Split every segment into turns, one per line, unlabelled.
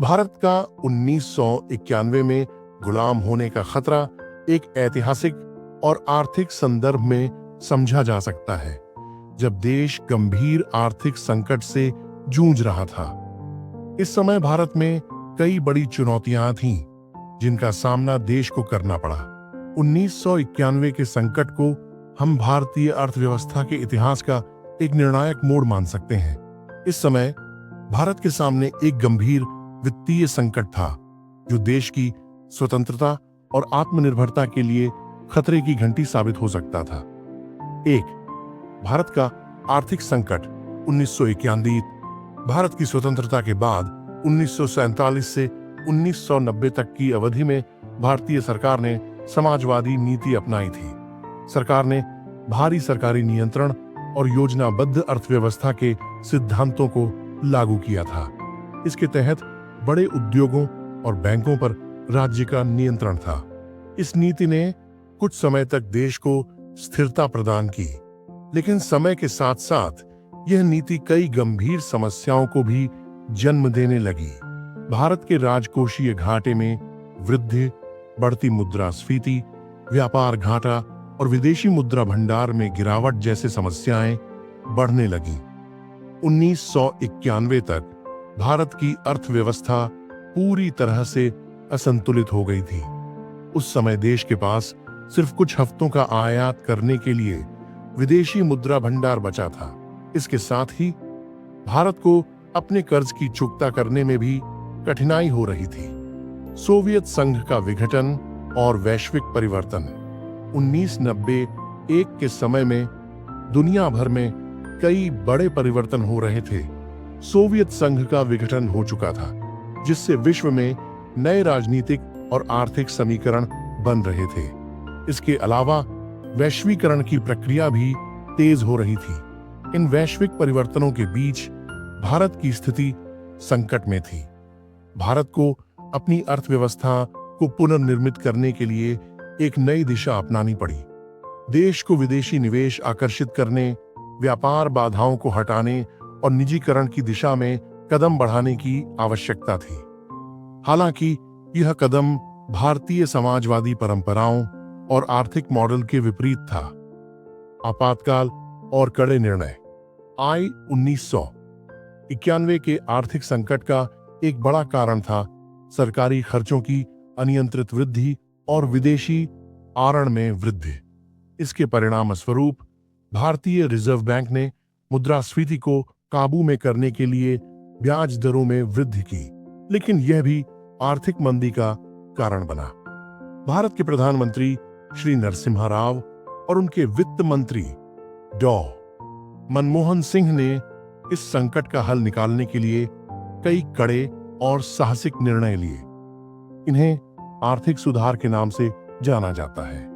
भारत का 1991 में गुलाम होने का खतरा एक ऐतिहासिक और आर्थिक संदर्भ में समझा जा सकता है, जब देश गंभीर आर्थिक संकट से जूझ रहा था। इस समय भारत में कई बड़ी चुनौतियां थीं, जिनका सामना देश को करना पड़ा। 1991 के संकट को हम भारतीय अर्थव्यवस्था के इतिहास का एक निर्णायक मोड़ मान सकते हैं। इस समय भारत के सामने एक गंभीर वित्तीय संकट था, जो देश की स्वतंत्रता और आत्मनिर्भरता के लिए खतरे की घंटी साबित हो सकता था। भारत का आर्थिक संकट। 1991 भारत की स्वतंत्रता के बाद 1947 से 1990 तक की अवधि में भारतीय सरकार ने समाजवादी नीति अपनाई थी। सरकार ने भारी सरकारी नियंत्रण और योजनाबद्ध अर्थव्यवस्था के सिद्धांतों को लागू किया था। इसके तहत बड़े उद्योगों और बैंकों पर राज्य का नियंत्रण था। इस नीति ने कुछ समय तक देश को स्थिरता प्रदान की, लेकिन समय के साथ साथ यह नीति कई गंभीर समस्याओं को भी जन्म देने लगी। भारत के राजकोषीय घाटे में वृद्धि, बढ़ती मुद्रास्फीति, व्यापार घाटा और विदेशी मुद्रा भंडार में गिरावट जैसे समस्याएं बढ़ने लगीं। 1991 तक भारत की अर्थव्यवस्था पूरी तरह से असंतुलित हो गई थी। उस समय देश के पास सिर्फ कुछ हफ्तों का आयात करने के लिए विदेशी मुद्रा भंडार बचा था। इसके साथ ही भारत को अपने कर्ज की चुकता करने में भी कठिनाई हो रही थी। सोवियत संघ का विघटन और वैश्विक परिवर्तन। 1991 के समय में दुनिया भर में कई बड़े परिवर्तन हो रहे थे। सोवियत संघ का विघटन हो चुका था, जिससे विश्व में नए राजनीतिक और आर्थिक समीकरण बन रहे थे। इसके अलावा वैश्वीकरण की प्रक्रिया भी तेज हो रही थी। इन वैश्विक परिवर्तनों के बीच भारत की स्थिति संकट में थी। भारत को अपनी अर्थव्यवस्था को पुनर्निर्मित करने के लिए एक नई दिशा अपनानी पड़ी। देश को विदेशी निवेश आकर्षित करने, व्यापार बाधाओं को हटाने और निजीकरण की दिशा में कदम बढ़ाने की आवश्यकता थी। हालांकि यह कदम भारतीय समाजवादी परंपराओं और आर्थिक मॉडल के विपरीत था। आपातकाल और कड़े निर्णय। 1991 के आर्थिक संकट का एक बड़ा कारण था सरकारी खर्चों की अनियंत्रित वृद्धि और विदेशी आवरण में वृद्धि। इसके परिणाम स्वरूप भारतीय रिजर्व बैंक ने मुद्रास्फीति को काबू में करने के लिए ब्याज दरों में वृद्धि की, लेकिन यह भी आर्थिक मंदी का कारण बना। भारत के प्रधानमंत्री श्री नरसिम्हा राव और उनके वित्त मंत्री डॉ. मनमोहन सिंह ने इस संकट का हल निकालने के लिए कई कड़े और साहसिक निर्णय लिए। इन्हें आर्थिक सुधार के नाम से जाना जाता है।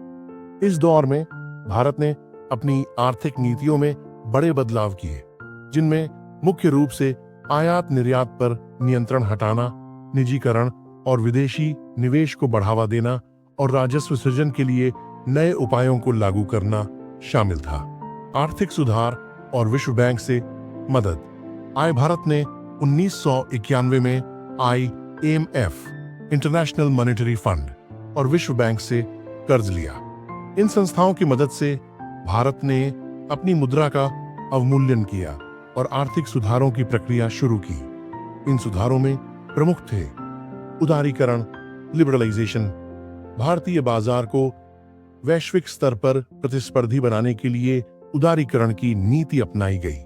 इस दौर में भारत ने अपनी आर्थिक नीतियों में बड़े बदलाव किए, जिनमें मुख्य रूप से आयात निर्यात पर नियंत्रण हटाना, निजीकरण और विदेशी निवेश को बढ़ावा देना और राजस्व सृजन के लिए नए उपायों को लागू करना शामिल था। आर्थिक सुधार और विश्व बैंक से मदद। भारत ने 1991 में IMF, इंटरनेशनल मॉनेटरी फंड और विश्व बैंक से कर्ज लिया। इन संस्थाओं की मदद से भारत ने अपनी मुद्रा का अवमूल्यन किया और आर्थिक सुधारों की प्रक्रिया शुरू की। इन सुधारों में प्रमुख थे उदारीकरण, लिबरलाइजेशन। भारतीय बाजार को वैश्विक स्तर पर प्रतिस्पर्धी बनाने के लिए उदारीकरण की नीति अपनाई गई।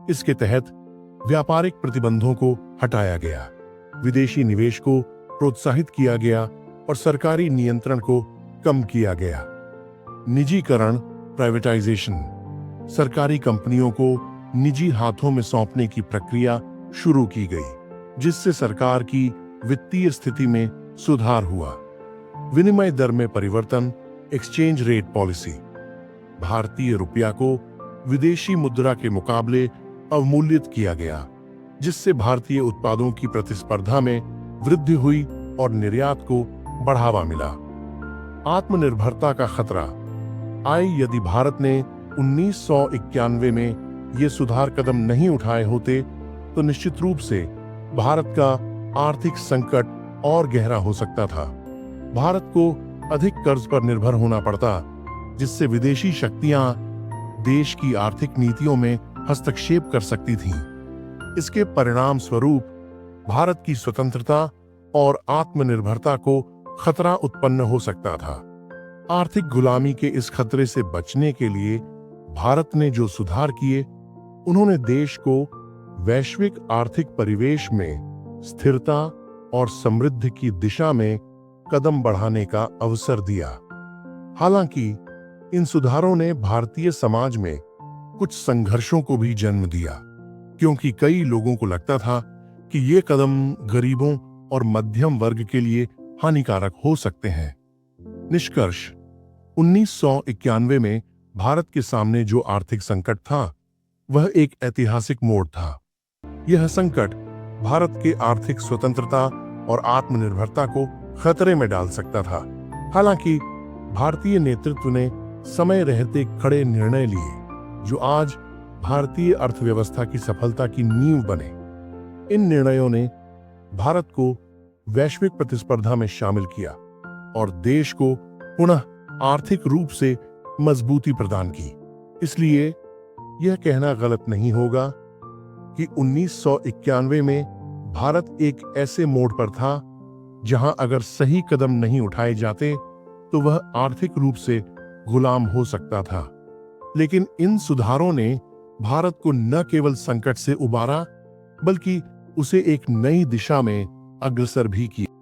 इसके तहत व्यापारिक प्रतिबंधों को हटाया गया, विदेशी निवेश को प्रोत्साहित किया गया और सरकारी नियंत्रण को कम किया गया। निजीकरण, प्राइवेटाइजेशन। सरकारी कंपनियों को निजी हाथों में सौंपने की प्रक्रिया शुरू की गई, जिससे सरकार की वित्तीय स्थिति में सुधार हुआ। विनिमय दर में परिवर्तन, एक्सचेंज रेट पॉलिसी। भारतीय रुपया को विदेशी मुद्रा के मुकाबले अवमूल्यित किया गया, जिससे भारतीय उत्पादों की प्रतिस्पर्धा में वृद्धि हुई और निर्यात को बढ़ावा मिला। आत्मनिर्भरता का खतरा। यदि भारत ने 1991 में ये सुधार कदम नहीं उठाए होते, तो निश्चित रूप से भारत का आर्थिक संकट और गहरा हो सकता था। भारत को अधिक कर्ज पर निर्भर होना पड़ता, जिससे विदेशी शक्तियां देश की आर्थिक नीतियों में हस्तक्षेप कर सकती थीं। इसके परिणाम स्वरूप भारत की स्वतंत्रता और आत्मनिर्भरता को खतरा उत्पन्न हो सकता था। आर्थिक गुलामी के इस खतरे से बचने के लिए भारत ने जो सुधार किए, उन्होंने देश को वैश्विक आर्थिक परिवेश में स्थिरता और समृद्धि की दिशा में कदम बढ़ाने का अवसर दिया। हालांकि इन सुधारों ने भारतीय समाज में कुछ संघर्षों को भी जन्म दिया, क्योंकि कई लोगों को लगता था कि ये कदम गरीबों और मध्यम वर्ग के लिए हानिकारक हो सकते हैं। निष्कर्ष, 1991 में भारत के सामने जो आर्थिक संकट था, वह एक ऐतिहासिक मोड़ था। यह संकट भारत के आर्थिक स्वतंत्रता और आत्मनिर्भरता को खतरे में डाल सकता था। हालांकि भारतीय नेतृत्व ने समय रहते खड़े निर्णय लिए, जो आज भारतीय अर्थव्यवस्था की सफलता की नींव बने। इन निर्णयों ने भारत को वैश्विक प्रतिस्पर्धा में शामिल किया और देश को पुनः आर्थिक रूप से मजबूती प्रदान की। इसलिए यह कहना गलत नहीं होगा कि 1991 में भारत एक ऐसे मोड़ पर था जहां अगर सही कदम नहीं उठाए जाते तो वह आर्थिक रूप से गुलाम हो सकता था। लेकिन इन सुधारों ने भारत को न केवल संकट से उबारा, बल्कि उसे एक नई दिशा में अग्रसर भी किया।